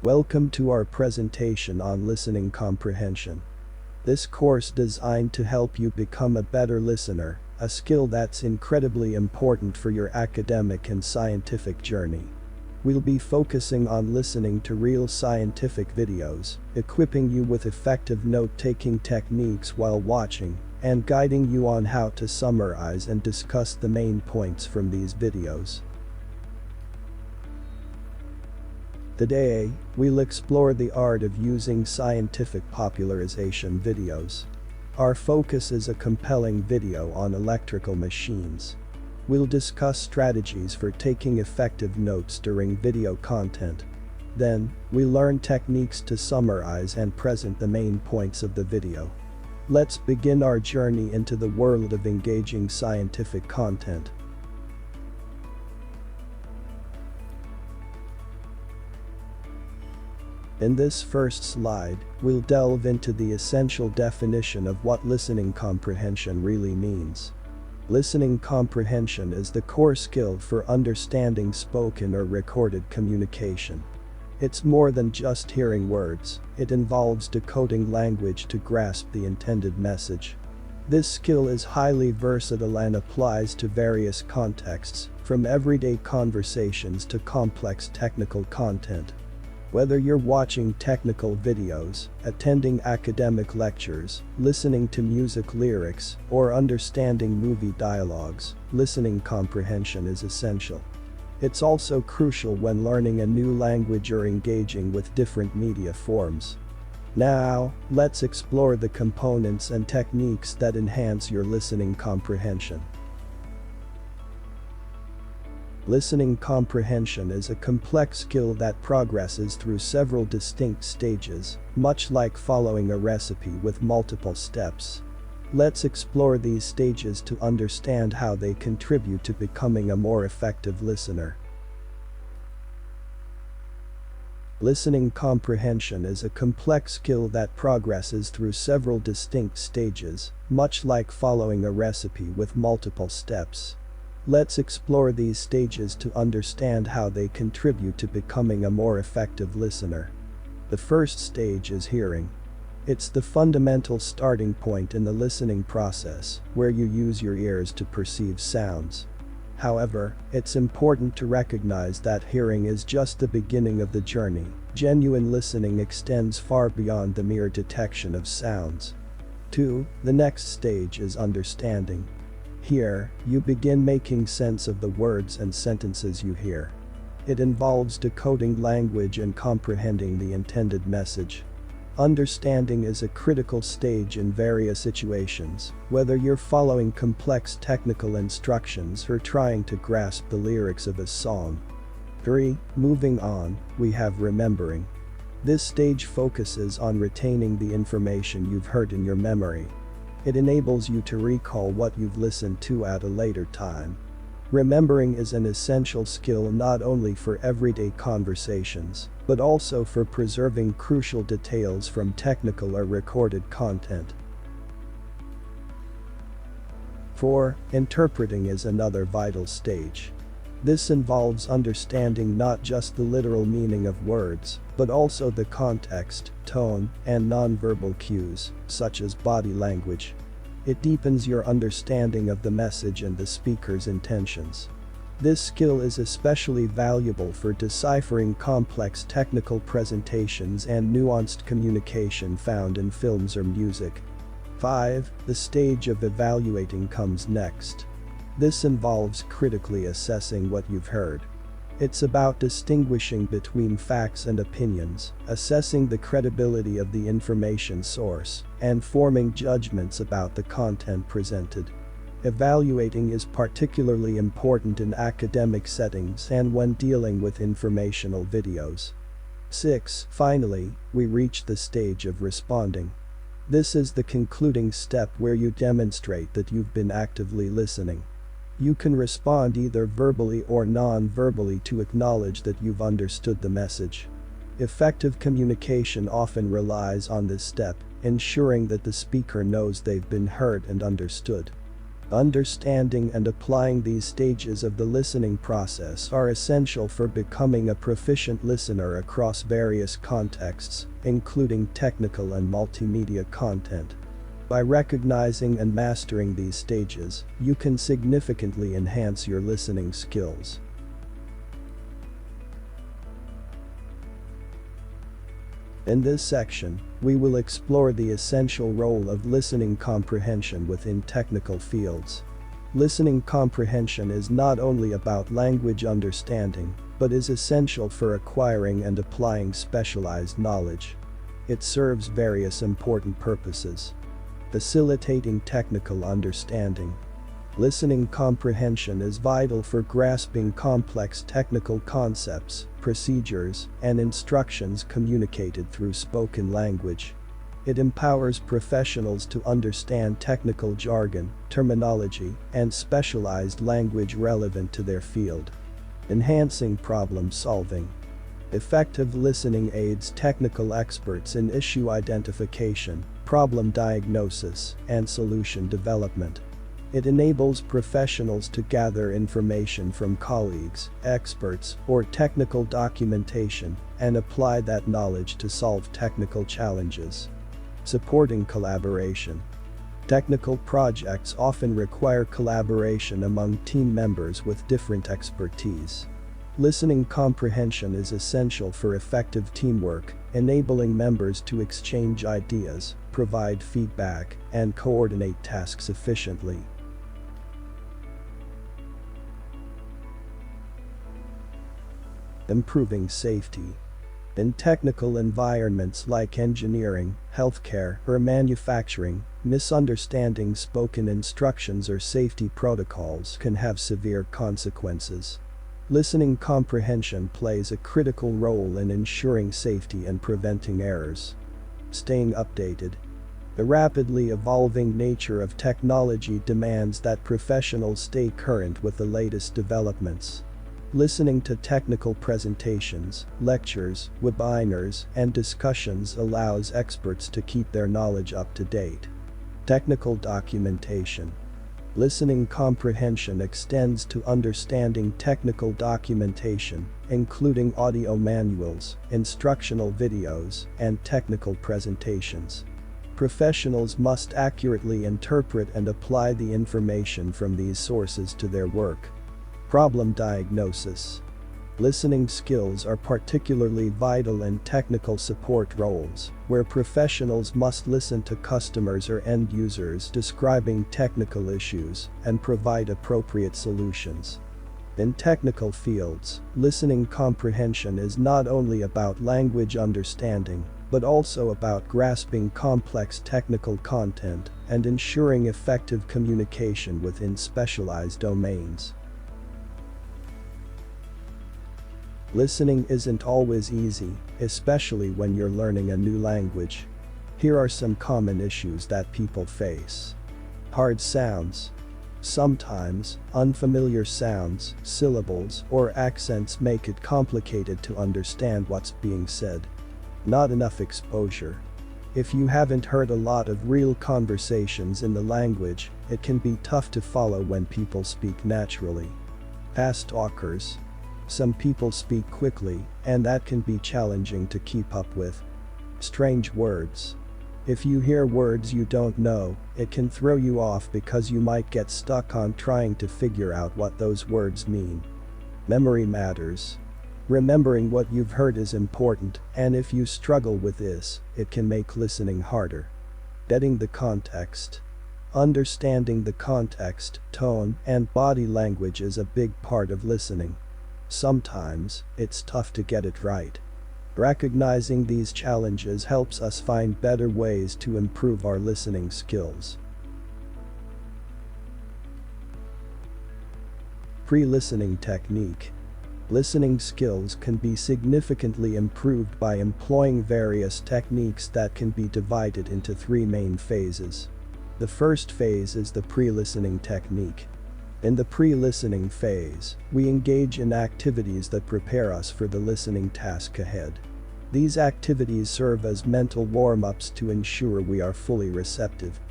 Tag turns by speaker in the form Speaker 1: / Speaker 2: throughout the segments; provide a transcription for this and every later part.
Speaker 1: Welcome to our presentation on listening comprehension. This course designed to help you become a better listener, a skill that's incredibly important for your academic and scientific journey. We'll be focusing on listening to real scientific videos, equipping you with effective note-taking techniques while watching, and guiding you on how to summarize and discuss the main points from these videos. Today, we'll explore the art of using scientific popularization videos. Our focus is a compelling video on electrical machines. We'll discuss strategies for taking effective notes during video content. Then, we'll learn techniques to summarize and present the main points of the video. Let's begin our journey into the world of engaging scientific content. In this first slide, we'll delve into the essential definition of what listening comprehension really means. Listening comprehension is the core skill for understanding spoken or recorded communication. It's more than just hearing words, it involves decoding language to grasp the intended message. This skill is highly versatile and applies to various contexts, from everyday conversations to complex technical content. Whether you're watching technical videos, attending academic lectures, listening to music lyrics, or understanding movie dialogues, listening comprehension is essential. It's also crucial when learning a new language or engaging with different media forms. Now, let's explore the components and techniques that enhance your listening comprehension. Listening comprehension is a complex skill that progresses through several distinct stages, much like following a recipe with multiple steps. Let's explore these stages to understand how they contribute to becoming a more effective listener. Listening comprehension is a complex skill that progresses through several distinct stages, much like following a recipe with multiple steps. Let's explore these stages to understand how they contribute to becoming a more effective listener. The first stage is hearing. It's the fundamental starting point in the listening process, where you use your ears to perceive sounds. However, it's important to recognize that hearing is just the beginning of the journey. Genuine listening extends far beyond the mere detection of sounds. 2. The next stage is understanding. Here, you begin making sense of the words and sentences you hear. It involves decoding language and comprehending the intended message. Understanding is a critical stage in various situations, whether you're following complex technical instructions or trying to grasp the lyrics of a song. 3. Moving on, we have remembering. This stage focuses on retaining the information you've heard in your memory. It enables you to recall what you've listened to at a later time. Remembering is an essential skill not only for everyday conversations, but also for preserving crucial details from technical or recorded content. 4. Interpreting is another vital stage. This involves understanding not just the literal meaning of words, but also the context, tone, and nonverbal cues, such as body language. It deepens your understanding of the message and the speaker's intentions. This skill is especially valuable for deciphering complex technical presentations and nuanced communication found in films or music. 5. The stage of evaluating comes next. This involves critically assessing what you've heard. It's about distinguishing between facts and opinions, assessing the credibility of the information source, and forming judgments about the content presented. Evaluating is particularly important in academic settings and when dealing with informational videos. 6. Finally, we reach the stage of responding. This is the concluding step where you demonstrate that you've been actively listening. You can respond either verbally or non-verbally to acknowledge that you've understood the message. Effective communication often relies on this step, ensuring that the speaker knows they've been heard and understood. Understanding and applying these stages of the listening process are essential for becoming a proficient listener across various contexts, including technical and multimedia content. By recognizing and mastering these stages, you can significantly enhance your listening skills. In this section, we will explore the essential role of listening comprehension within technical fields. Listening comprehension is not only about language understanding, but is essential for acquiring and applying specialized knowledge. It serves various important purposes. Facilitating technical understanding. Listening comprehension is vital for grasping complex technical concepts, procedures, and instructions communicated through spoken language. It empowers professionals to understand technical jargon, terminology, and specialized language relevant to their field. Enhancing problem solving. Effective listening aids technical experts in issue identification, problem diagnosis, and solution development. It enables professionals to gather information from colleagues, experts, or technical documentation and apply that knowledge to solve technical challenges. Supporting collaboration. Technical projects often require collaboration among team members with different expertise. Listening comprehension is essential for effective teamwork, enabling members to exchange ideas, provide feedback, and coordinate tasks efficiently. Improving safety. In technical environments like engineering, healthcare, or manufacturing, misunderstanding spoken instructions or safety protocols can have severe consequences. Listening comprehension plays a critical role in ensuring safety and preventing errors. Staying updated. The rapidly evolving nature of technology demands that professionals stay current with the latest developments. Listening to technical presentations, lectures, webinars, and discussions allows experts to keep their knowledge up to date. Technical documentation. Listening comprehension extends to understanding technical documentation, including audio manuals, instructional videos, and technical presentations. Professionals must accurately interpret and apply the information from these sources to their work. Problem diagnosis. Listening skills are particularly vital in technical support roles, where professionals must listen to customers or end users describing technical issues and provide appropriate solutions. In technical fields, listening comprehension is not only about language understanding, but also about grasping complex technical content and ensuring effective communication within specialized domains. Listening isn't always easy, especially when you're learning a new language. Here are some common issues that people face. Hard sounds. Sometimes, unfamiliar sounds, syllables, or accents make it complicated to understand what's being said. Not enough exposure. If you haven't heard a lot of real conversations in the language, it can be tough to follow when people speak naturally. Fast talkers. Some people speak quickly, and that can be challenging to keep up with. Strange words. If you hear words you don't know, it can throw you off because you might get stuck on trying to figure out what those words mean. Memory matters. Remembering what you've heard is important, and if you struggle with this, it can make listening harder. Getting the context. Understanding the context, tone, and body language is a big part of listening. Sometimes, it's tough to get it right. Recognizing these challenges helps us find better ways to improve our listening skills. Pre-listening technique. Listening skills can be significantly improved by employing various techniques that can be divided into three main phases. The first phase is the pre-listening technique. In the pre-listening phase, we engage in activities that prepare us for the listening task ahead. These activities serve as mental warm-ups to ensure we are fully receptive.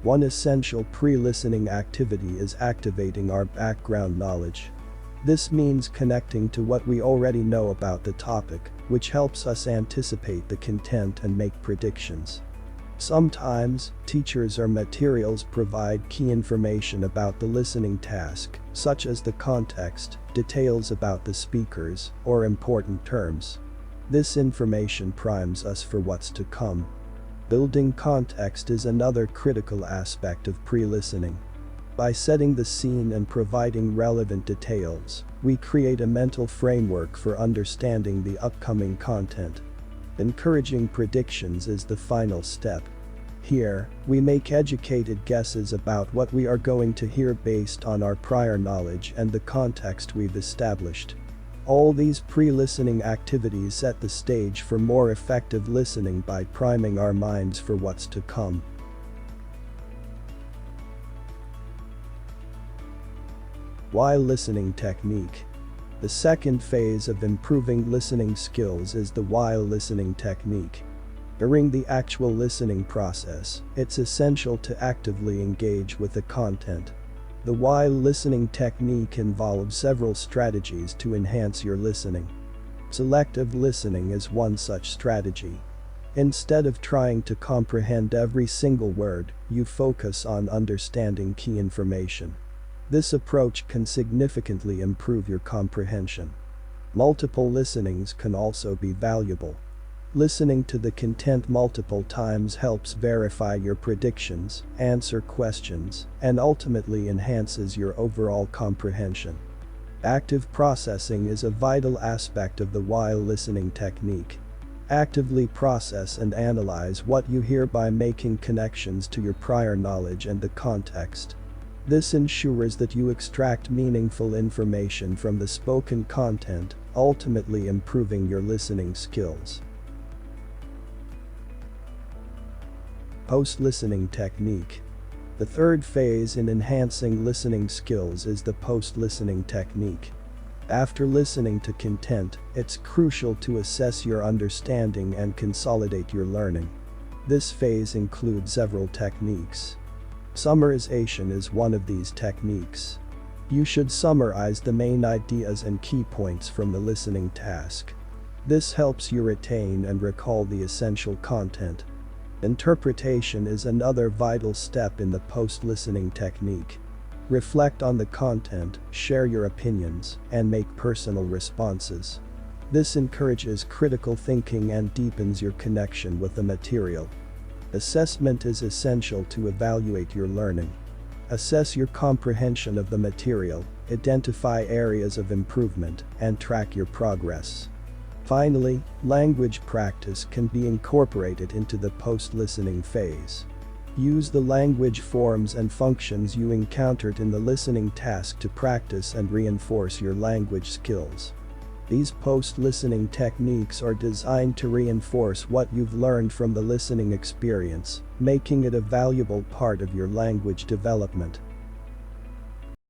Speaker 1: One essential pre-listening activity is activating our background knowledge. This means connecting to what we already know about the topic, which helps us anticipate the content and make predictions. Sometimes, teachers or materials provide key information about the listening task, such as the context, details about the speakers, or important terms. This information primes us for what's to come. Building context is another critical aspect of pre-listening. By setting the scene and providing relevant details, we create a mental framework for understanding the upcoming content. Encouraging predictions is the final step. Here, we make educated guesses about what we are going to hear based on our prior knowledge and the context we've established. All these pre-listening activities set the stage for more effective listening by priming our minds for what's to come. While listening technique. The second phase of improving listening skills is the while listening technique. During the actual listening process, it's essential to actively engage with the content. The while listening technique involves several strategies to enhance your listening. Selective listening is one such strategy. Instead of trying to comprehend every single word, you focus on understanding key information. This approach can significantly improve your comprehension. Multiple listenings can also be valuable. Listening to the content multiple times helps verify your predictions, answer questions, and ultimately enhances your overall comprehension. Active processing is a vital aspect of the while listening technique. Actively process and analyze what you hear by making connections to your prior knowledge and the context. This ensures that you extract meaningful information from the spoken content, ultimately improving your listening skills. Post-listening technique. The third phase in enhancing listening skills is the post-listening technique. After listening to content, it's crucial to assess your understanding and consolidate your learning. This phase includes several techniques. Summarization is one of these techniques. You should summarize the main ideas and key points from the listening task. This helps you retain and recall the essential content. Interpretation is another vital step in the post-listening technique. Reflect on the content, share your opinions, and make personal responses. This encourages critical thinking and deepens your connection with the material. Assessment is essential to evaluate your learning. Assess your comprehension of the material, identify areas of improvement, and track your progress. Finally, language practice can be incorporated into the post-listening phase. Use the language forms and functions you encountered in the listening task to practice and reinforce your language skills. These post-listening techniques are designed to reinforce what you've learned from the listening experience, making it a valuable part of your language development.